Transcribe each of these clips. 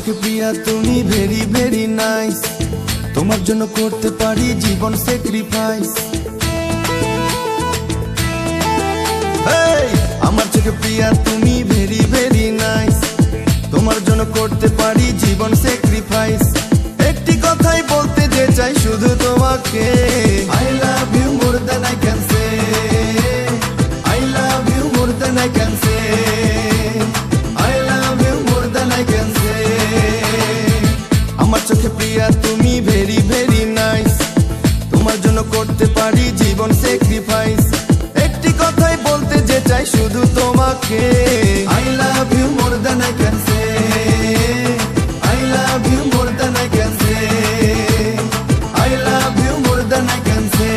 চোখে প্রিয়া তুমি very very nice, তোমার জন্য করতে পারি জীবন স্যাক্রিফাইস। আমার চোখে প্রিয়া তুমি ভেরি ভেরি নাইস, তোমার জন্য করতে পারি জীবন স্যাক্রিফাইস। একটি কথাই বলতে যে চাই শুধু তোমাকে, I love you more than I can say, I love you more than I can say, I love you more than I can say। আমার চোখে প্রিয়া তুমি ভেরি ভেরি নাইস, তোমার জন্য করতে পারি জীবন স্যাক্রিফাইস। একটি কথাই বলতে যে চাই শুধু তোমাকে, I love you more than I can say, I love you more than I can say, I love you more than I can say।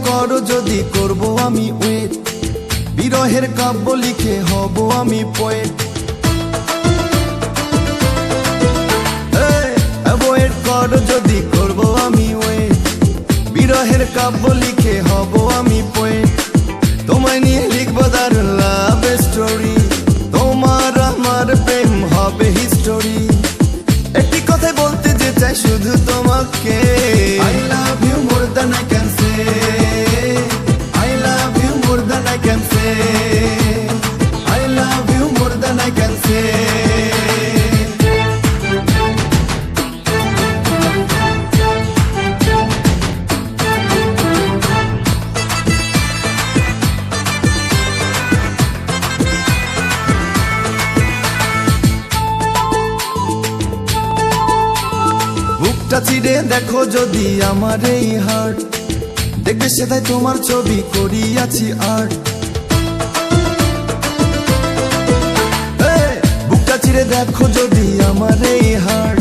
করো যদি করবো আমি ওয়েট, বিরহের কাব্য লিখে হব আমি পোয়েট। অ্যাভয়েড করো যদি করবো আমি ওয়েট, বিরহের কাব্য লিখে হব আমি পোয়েট। তোমায় নিয়ে লিখবো দারুণ লাভ স্টোরি, তোমার আমার প্রেম হবে হিস্টোরি। একটি কথাই বলতে যে চাই শুধু তোমাকে, I love you more than I can say, I love you more than I can say, I love you more than I can say। বুকটা চিরে দেখো যদি আমার এই হার্ট, দেখবে সেটাই তোমার ছবি করিয়াছি আর্ট। বুকটা চিরে দেখো যদি আমার এই হার্ট,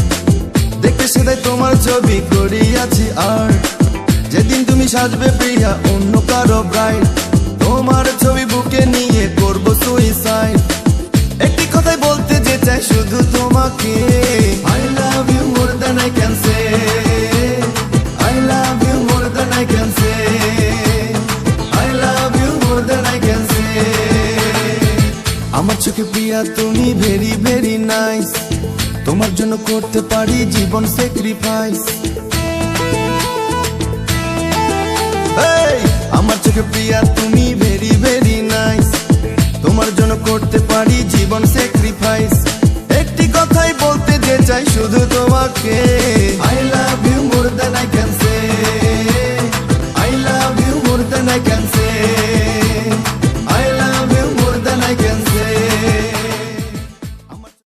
দেখবে সেটাই তোমার ছবি করিয়াছি আর্ট। যেদিন তুমি সাজবে প্রিয়া অন্য কারো ব্রাইড, তোমার ছবি বুকে নিয়ে করবো সুইসাইড। একটি কথাই বলতে যে চাই শুধু তোমাকে, I love you more than I can say, I love you more than I can say, I love you more than I can say। আমার চোখে প্রিয়া তুমি ভেরি ভেরি নাইস, তোমার জন্য করতে পারি জীবন স্যাক্রিফাইস। আমার চোখে প্রিয়া তুমি ভেরি ভেরি নাইস, তোমার জন্য করতে পারি জীবন স্যাক্রিফাইস। একটি কথাই বলতে যে চাই শুধু তোমাকে,